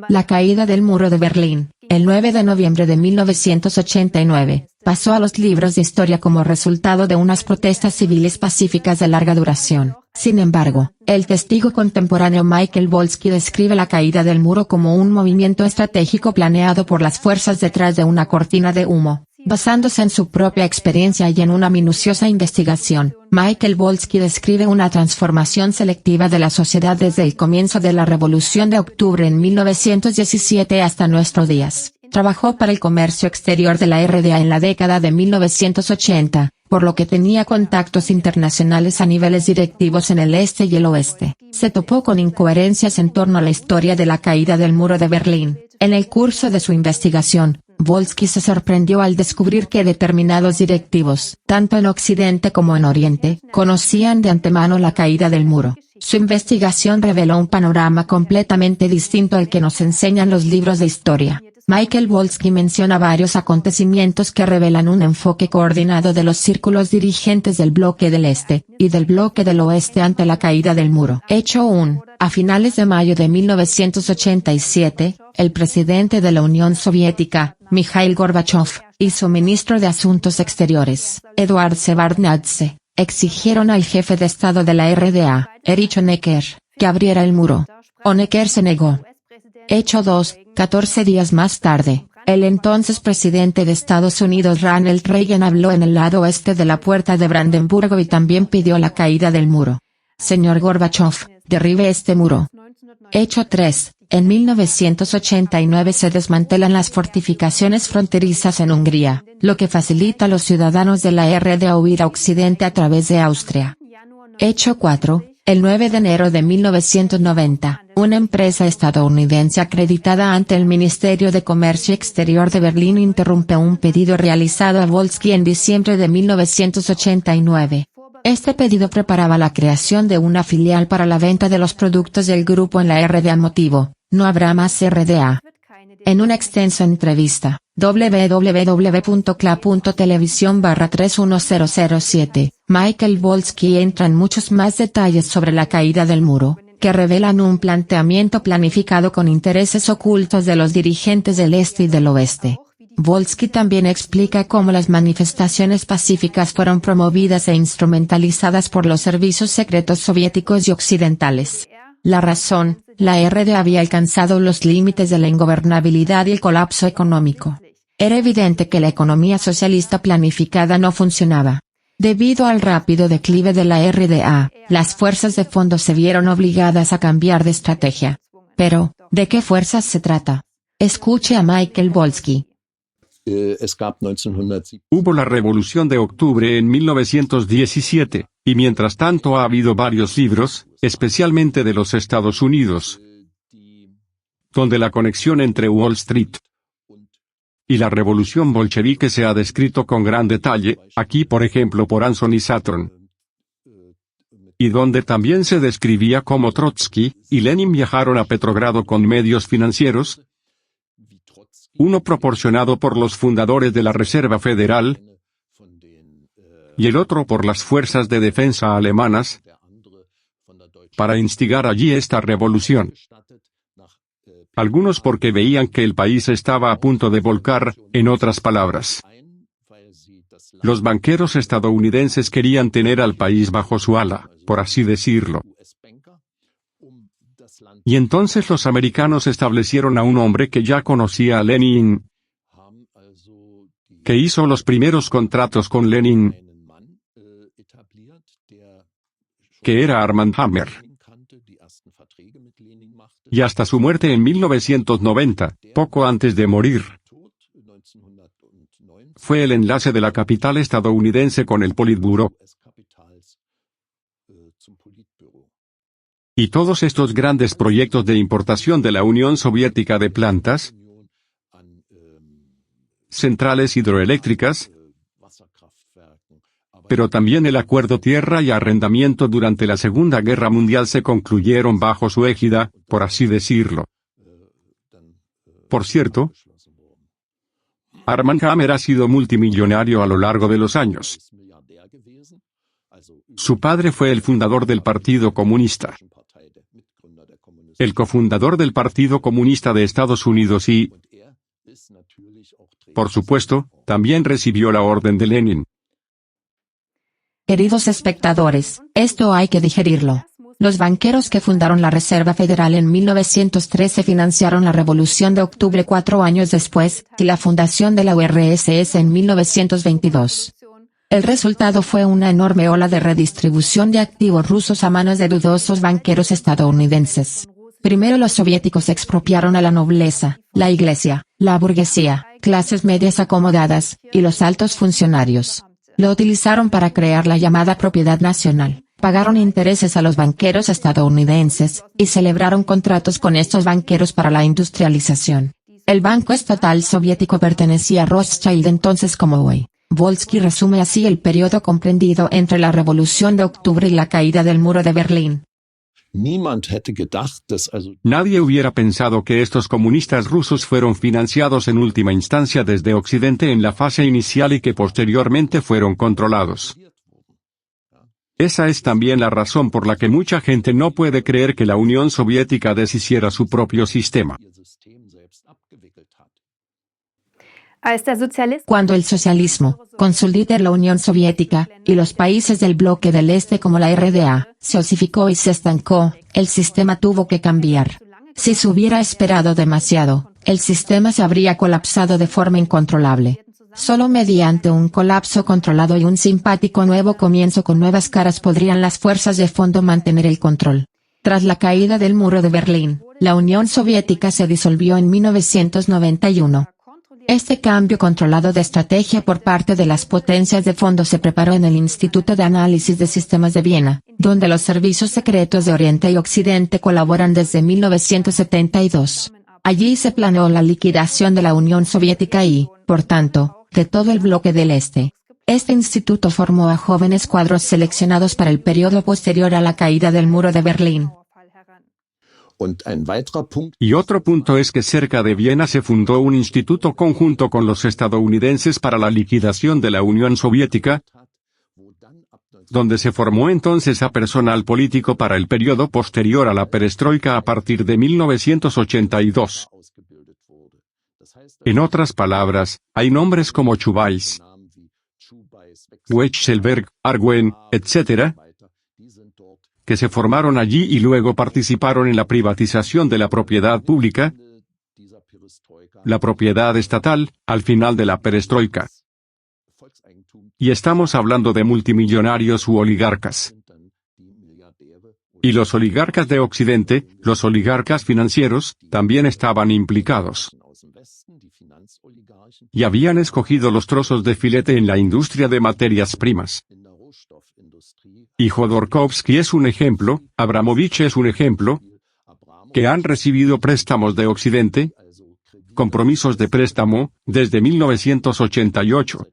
La caída del muro de Berlín, el 9 de noviembre de 1989, pasó a los libros de historia como resultado de unas protestas civiles pacíficas de larga duración. Sin embargo, el testigo contemporáneo Michael Volsky describe la caída del muro como un movimiento estratégico planeado por las fuerzas detrás de una cortina de humo. Basándose en su propia experiencia y en una minuciosa investigación, Michael Volsky describe una transformación selectiva de la sociedad desde el comienzo de la Revolución de Octubre en 1917 hasta nuestros días. Trabajó para el comercio exterior de la RDA en la década de 1980, por lo que tenía contactos internacionales a niveles directivos en el este y el oeste. Se topó con incoherencias en torno a la historia de la caída del muro de Berlín. En el curso de su investigación, Volsky se sorprendió al descubrir que determinados directivos, tanto en Occidente como en Oriente, conocían de antemano la caída del muro. Su investigación reveló un panorama completamente distinto al que nos enseñan los libros de historia. Michael Volsky menciona varios acontecimientos que revelan un enfoque coordinado de los círculos dirigentes del bloque del Este, y del bloque del Oeste ante la caída del muro. Hecho 1. A finales de mayo de 1987, el presidente de la Unión Soviética, Mikhail Gorbachev, y su ministro de Asuntos Exteriores, Eduard Shevardnadze, exigieron al jefe de Estado de la RDA, Erich Honecker, que abriera el muro. Honecker se negó. Hecho 2. 14 días más tarde, el entonces presidente de Estados Unidos Ronald Reagan habló en el lado oeste de la puerta de Brandenburgo y también pidió la caída del muro. Señor Gorbachev, derribe este muro. Hecho 3. En 1989 se desmantelan las fortificaciones fronterizas en Hungría, lo que facilita a los ciudadanos de la RDA huir a Occidente a través de Austria. Hecho 4. El 9 de enero de 1990, una empresa estadounidense acreditada ante el Ministerio de Comercio Exterior de Berlín interrumpe un pedido realizado a Volsky en diciembre de 1989. Este pedido preparaba la creación de una filial para la venta de los productos del grupo en la RDA. Motivo: no habrá más RDA. En una extensa entrevista, www.cla.television/31007, Michael Volsky entra en muchos más detalles sobre la caída del muro, que revelan un planteamiento planificado con intereses ocultos de los dirigentes del este y del oeste. Volsky también explica cómo las manifestaciones pacíficas fueron promovidas e instrumentalizadas por los servicios secretos soviéticos y occidentales. La razón: la RDA había alcanzado los límites de la ingobernabilidad y el colapso económico. Era evidente que la economía socialista planificada no funcionaba. Debido al rápido declive de la RDA, las fuerzas de fondo se vieron obligadas a cambiar de estrategia. Pero, ¿de qué fuerzas se trata? Escuche a Michael Volsky. Hubo la Revolución de Octubre en 1917, y mientras tanto ha habido varios libros, especialmente de los Estados Unidos, donde la conexión entre Wall Street y la revolución bolchevique se ha descrito con gran detalle, aquí por ejemplo por Anthony Saturn, y donde también se describía cómo Trotsky y Lenin viajaron a Petrogrado con medios financieros, uno proporcionado por los fundadores de la Reserva Federal, y el otro por las fuerzas de defensa alemanas, para instigar allí esta revolución. Algunos porque veían que el país estaba a punto de volcar, en otras palabras. Los banqueros estadounidenses querían tener al país bajo su ala, por así decirlo. Y entonces los americanos establecieron a un hombre que ya conocía a Lenin, que hizo los primeros contratos con Lenin, que era Armand Hammer. Y hasta su muerte en 1990, poco antes de morir, fue el enlace de la capital estadounidense con el Politburó. Y todos estos grandes proyectos de importación de la Unión Soviética de plantas, centrales hidroeléctricas, pero también el acuerdo tierra y arrendamiento durante la Segunda Guerra Mundial se concluyeron bajo su égida, por así decirlo. Por cierto, Armand Hammer ha sido multimillonario a lo largo de los años. Su padre fue el fundador del Partido Comunista. el cofundador del Partido Comunista de Estados Unidos y, por supuesto, también recibió la Orden de Lenin. Queridos espectadores, esto hay que digerirlo. Los banqueros que fundaron la Reserva Federal en 1913 financiaron la Revolución de Octubre 4 años después, y la fundación de la URSS en 1922. El resultado fue una enorme ola de redistribución de activos rusos a manos de dudosos banqueros estadounidenses. Primero los soviéticos expropiaron a la nobleza, la iglesia, la burguesía, clases medias acomodadas, y los altos funcionarios. Lo utilizaron para crear la llamada propiedad nacional, pagaron intereses a los banqueros estadounidenses, y celebraron contratos con estos banqueros para la industrialización. El Banco Estatal Soviético pertenecía a Rothschild entonces como hoy. Volsky resume así el periodo comprendido entre la Revolución de Octubre y la caída del Muro de Berlín. Nadie hubiera pensado que estos comunistas rusos fueron financiados en última instancia desde Occidente en la fase inicial y que posteriormente fueron controlados. Esa es también la razón por la que mucha gente no puede creer que la Unión Soviética deshiciera su propio sistema. Cuando el socialismo, con su líder la Unión Soviética, y los países del bloque del Este como la RDA, se osificó y se estancó, el sistema tuvo que cambiar. Si se hubiera esperado demasiado, el sistema se habría colapsado de forma incontrolable. Solo mediante un colapso controlado y un simpático nuevo comienzo con nuevas caras podrían las fuerzas de fondo mantener el control. Tras la caída del Muro de Berlín, la Unión Soviética se disolvió en 1991. Este cambio controlado de estrategia por parte de las potencias de fondo se preparó en el Instituto de Análisis de Sistemas de Viena, donde los servicios secretos de Oriente y Occidente colaboran desde 1972. Allí se planeó la liquidación de la Unión Soviética y, por tanto, de todo el bloque del Este. Este instituto formó a jóvenes cuadros seleccionados para el periodo posterior a la caída del Muro de Berlín. Y otro punto es que cerca de Viena se fundó un instituto conjunto con los estadounidenses para la liquidación de la Unión Soviética, donde se formó entonces a personal político para el periodo posterior a la perestroika a partir de 1982. En otras palabras, hay nombres como Chubais, Weisselberg, Arwen, etc., que se formaron allí y luego participaron en la privatización de la propiedad pública, la propiedad estatal, al final de la perestroika. Y estamos hablando de multimillonarios u oligarcas. Y los oligarcas de Occidente, los oligarcas financieros, también estaban implicados. Y habían escogido los trozos de filete en la industria de materias primas. Y Jodorkovsky es un ejemplo, Abramovich es un ejemplo, que han recibido préstamos de Occidente, compromisos de préstamo, desde 1988.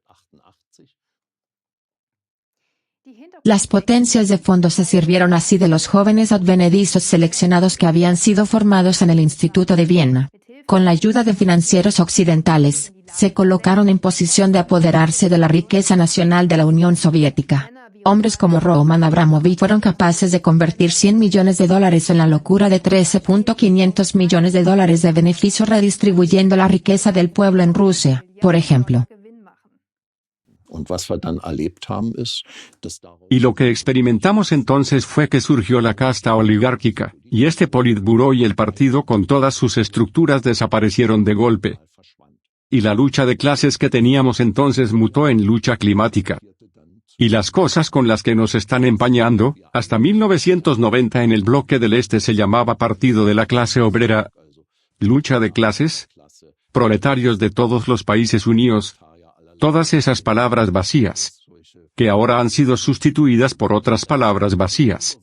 Las potencias de fondo se sirvieron así de los jóvenes advenedizos seleccionados que habían sido formados en el Instituto de Viena. Con la ayuda de financieros occidentales, se colocaron en posición de apoderarse de la riqueza nacional de la Unión Soviética. Hombres como Roman Abramovich fueron capaces de convertir $100 millones en la locura de $13.500 millones de beneficio redistribuyendo la riqueza del pueblo en Rusia, por ejemplo. Y lo que experimentamos entonces fue que surgió la casta oligárquica, y este Politburó y el partido con todas sus estructuras desaparecieron de golpe. Y la lucha de clases que teníamos entonces mutó en lucha climática. Y las cosas con las que nos están empañando, hasta 1990 en el bloque del Este se llamaba Partido de la Clase Obrera. Lucha de clases, proletarios de todos los países unidos. Todas esas palabras vacías, que ahora han sido sustituidas por otras palabras vacías.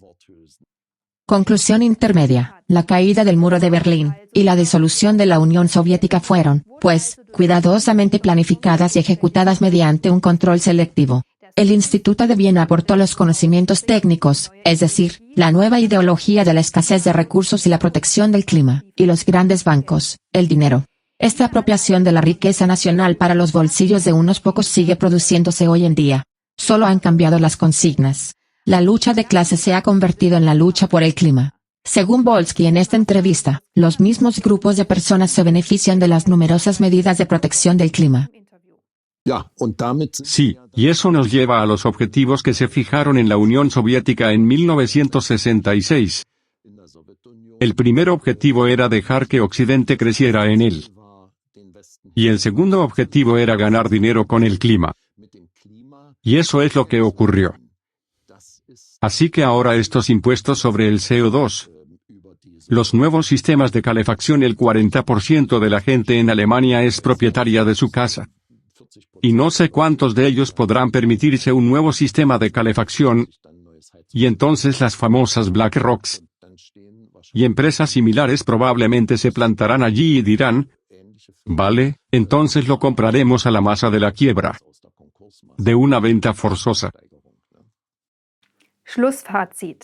Conclusión intermedia, la caída del Muro de Berlín, y la disolución de la Unión Soviética fueron, pues, cuidadosamente planificadas y ejecutadas mediante un control selectivo. El Instituto de Viena aportó los conocimientos técnicos, es decir, la nueva ideología de la escasez de recursos y la protección del clima, y los grandes bancos, el dinero. Esta apropiación de la riqueza nacional para los bolsillos de unos pocos sigue produciéndose hoy en día. Solo han cambiado las consignas. La lucha de clases se ha convertido en la lucha por el clima. Según Volsky en esta entrevista, los mismos grupos de personas se benefician de las numerosas medidas de protección del clima. Sí, y eso nos lleva a los objetivos que se fijaron en la Unión Soviética en 1966. El primer objetivo era dejar que Occidente creciera en él. Y el segundo objetivo era ganar dinero con el clima. Y eso es lo que ocurrió. Así que ahora estos impuestos sobre el CO2, los nuevos sistemas de calefacción, el 40% de la gente en Alemania es propietaria de su casa. Y no sé cuántos de ellos podrán permitirse un nuevo sistema de calefacción. Y entonces las famosas BlackRocks y empresas similares probablemente se plantarán allí y dirán, vale, entonces lo compraremos a la masa de la quiebra. De una venta forzosa. Schlussfazit.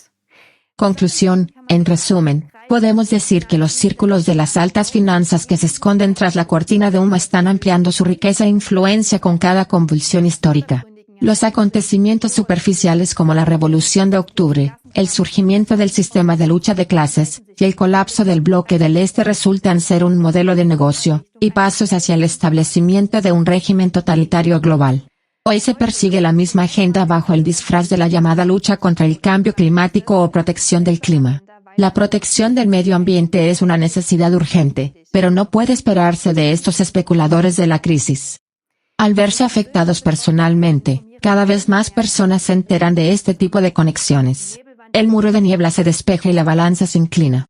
Conclusión, en resumen, podemos decir que los círculos de las altas finanzas que se esconden tras la cortina de humo están ampliando su riqueza e influencia con cada convulsión histórica. Los acontecimientos superficiales como la Revolución de Octubre, el surgimiento del sistema de lucha de clases, y el colapso del bloque del Este resultan ser un modelo de negocio, y pasos hacia el establecimiento de un régimen totalitario global. Hoy se persigue la misma agenda bajo el disfraz de la llamada lucha contra el cambio climático o protección del clima. La protección del medio ambiente es una necesidad urgente, pero no puede esperarse de estos especuladores de la crisis. Al verse afectados personalmente, cada vez más personas se enteran de este tipo de conexiones. El muro de niebla se despeja y la balanza se inclina.